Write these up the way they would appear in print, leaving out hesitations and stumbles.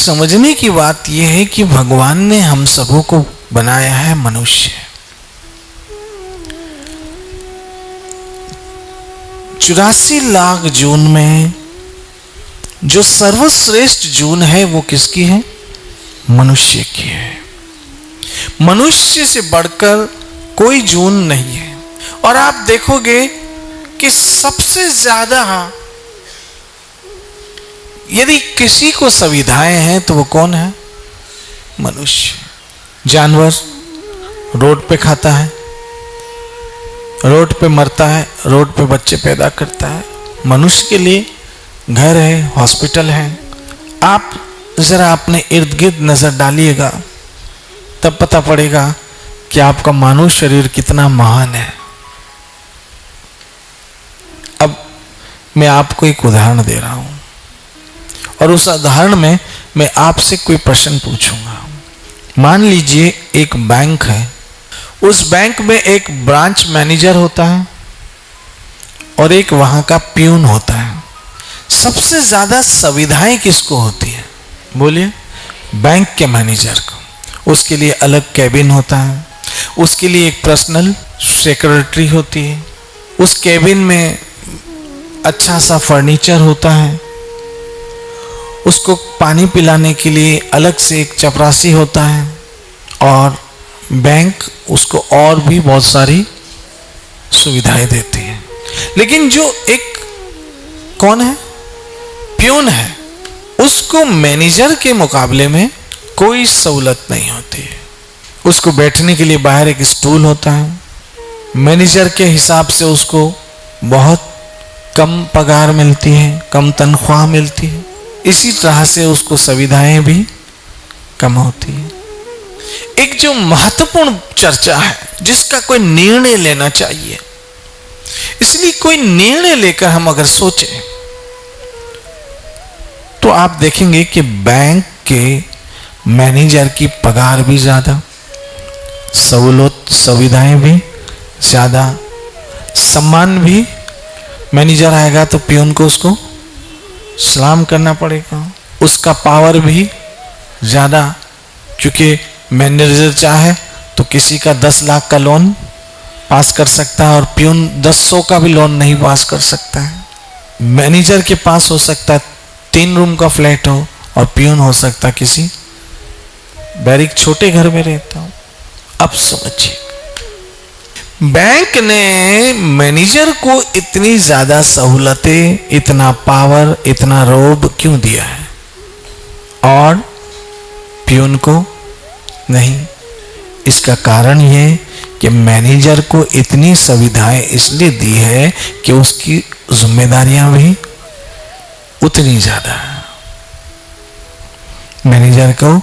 समझने की बात यह है कि भगवान ने हम सबों को बनाया है मनुष्य। 84 लाख जून में जो सर्वश्रेष्ठ जून है वो किसकी है? मनुष्य की है। मनुष्य से बढ़कर कोई जून नहीं है। और आप देखोगे कि सबसे ज्यादा यदि किसी को सुविधाएं हैं तो वो कौन है? मनुष्य। जानवर रोड पे खाता है, रोड पे मरता है, रोड पे बच्चे पैदा करता है। मनुष्य के लिए घर है, हॉस्पिटल है। आप जरा अपने इर्द गिर्द नजर डालिएगा, तब पता पड़ेगा कि आपका मानव शरीर कितना महान है। अब मैं आपको एक उदाहरण दे रहा हूं और उस उदाहरण में मैं आपसे कोई प्रश्न पूछूंगा। मान लीजिए एक बैंक है, उस बैंक में एक ब्रांच मैनेजर होता है और एक वहां का प्यून होता है। सबसे ज्यादा सुविधाएं किसको होती है? बोलिए। बैंक के मैनेजर को। उसके लिए अलग कैबिन होता है, उसके लिए एक पर्सनल सेक्रेटरी होती है, उस कैबिन में अच्छा सा फर्नीचर होता है, उसको पानी पिलाने के लिए अलग से एक चपरासी होता है और बैंक उसको और भी बहुत सारी सुविधाएं देती है। लेकिन जो एक कौन है? प्यून है, उसको मैनेजर के मुकाबले में कोई सहूलत नहीं होती है। उसको बैठने के लिए बाहर एक स्टूल होता है। मैनेजर के हिसाब से उसको बहुत कम पगार मिलती है, कम तनख्वाह मिलती है। इसी तरह से उसको सुविधाएं भी कम होती है। एक जो महत्वपूर्ण चर्चा है, जिसका कोई निर्णय लेना चाहिए, इसलिए कोई निर्णय लेकर हम अगर सोचें तो आप देखेंगे कि बैंक के मैनेजर की पगार भी ज्यादा, सहूलत सुविधाएं भी ज्यादा, सम्मान भी। मैनेजर आएगा तो पियून को उसको सलाम करना पड़ेगा। उसका पावर भी ज्यादा, क्योंकि मैनेजर चाहे तो किसी का 10 लाख का लोन पास कर सकता है और पियून 100 का भी लोन नहीं पास कर सकता है। मैनेजर के पास हो सकता है 3 रूम का फ्लैट हो और पियून हो सकता किसी बैरिक छोटे घर में रहता हो। अब समझिए, बैंक ने मैनेजर को इतनी ज्यादा सहूलतें, इतना पावर, इतना रोब क्यों दिया है और पियून को नहीं? इसका कारण यह कि मैनेजर को इतनी सुविधाएं इसलिए दी है कि उसकी जिम्मेदारियां भी उतनी ज्यादा है। मैनेजर को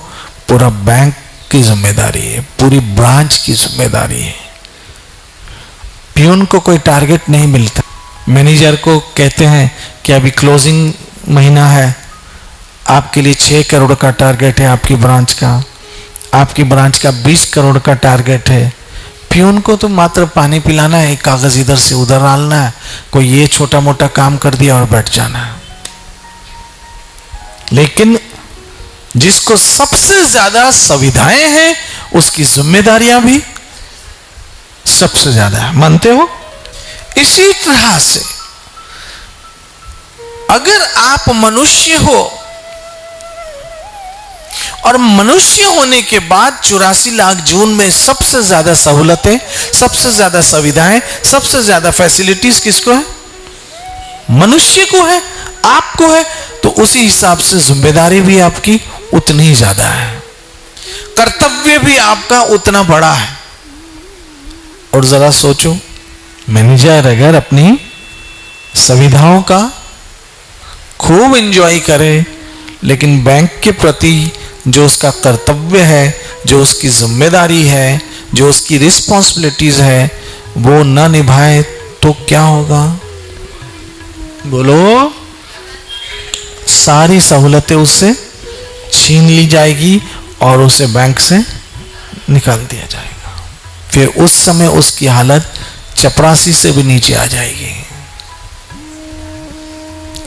पूरा बैंक की जिम्मेदारी है, पूरी ब्रांच की जिम्मेदारी है। पियून को कोई टारगेट नहीं मिलता। मैनेजर को कहते हैं कि अभी क्लोजिंग महीना है, आपके लिए 6 करोड़ का टारगेट है आपकी ब्रांच का, आपकी ब्रांच का 20 करोड़ का टारगेट है। पियून को तो मात्र पानी पिलाना है, एक कागज इधर से उधर डालना है, कोई ये छोटा मोटा काम कर दिया और बैठ जाना है। लेकिन जिसको सबसे ज्यादा सुविधाएं हैं उसकी जिम्मेदारियां भी सबसे ज्यादा है। मानते हो? इसी तरह से अगर आप मनुष्य हो और मनुष्य होने के बाद 84 लाख जून में सबसे ज्यादा सहूलतें, सबसे ज्यादा सुविधाएं, सबसे ज्यादा फैसिलिटीज किसको है? मनुष्य को है, आपको है। तो उसी हिसाब से जिम्मेदारी भी आपकी उतनी ही ज्यादा है, कर्तव्य भी आपका उतना बड़ा है। और जरा सोचो, मैनेजर अगर अपनी सुविधाओं का खूब एंजॉय करे, लेकिन बैंक के प्रति जो उसका कर्तव्य है, जो उसकी जिम्मेदारी है, जो उसकी रिस्पॉन्सिबिलिटीज है, वो ना निभाए तो क्या होगा? बोलो। सारी सहूलतें उससे छीन ली जाएगी और उसे बैंक से निकाल दिया जाएगा। फिर उस समय उसकी हालत चपरासी से भी नीचे आ जाएगी,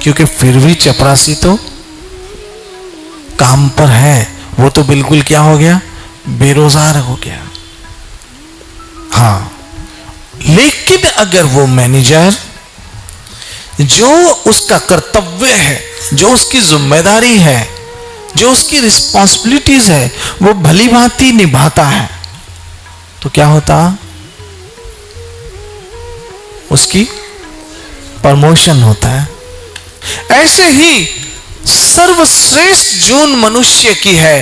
क्योंकि फिर भी चपरासी तो काम पर है वो तो बिल्कुल क्या हो गया, बेरोजगार हो गया। हाँ, लेकिन अगर वो मैनेजर जो उसका कर्तव्य है, जो उसकी जिम्मेदारी है, जो उसकी रिस्पॉन्सिबिलिटीज है, वो भली भांति निभाता है, तो क्या होता, उसकी प्रमोशन होता है। ऐसे ही सर्वश्रेष्ठ जून मनुष्य की है,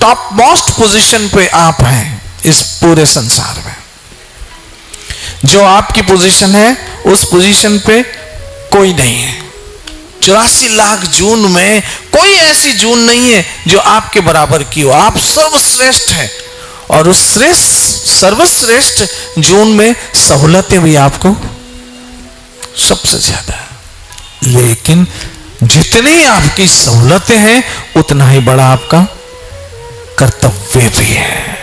टॉप मोस्ट पोजीशन पे आप हैं इस पूरे संसार में। जो आपकी पोजीशन है उस पोजीशन पे कोई नहीं है। 84 लाख जून में कोई ऐसी जून नहीं है जो आपके बराबर की हो। आप सर्वश्रेष्ठ हैं और उस सर्वश्रेष्ठ जून में सहूलतें भी आपको सबसे ज्यादा है। लेकिन जितनी आपकी सहूलतें हैं उतना ही बड़ा आपका कर्तव्य भी है।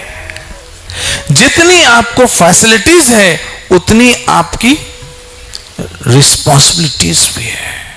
जितनी आपको फैसिलिटीज है उतनी आपकी रिस्पॉन्सिबिलिटीज भी है।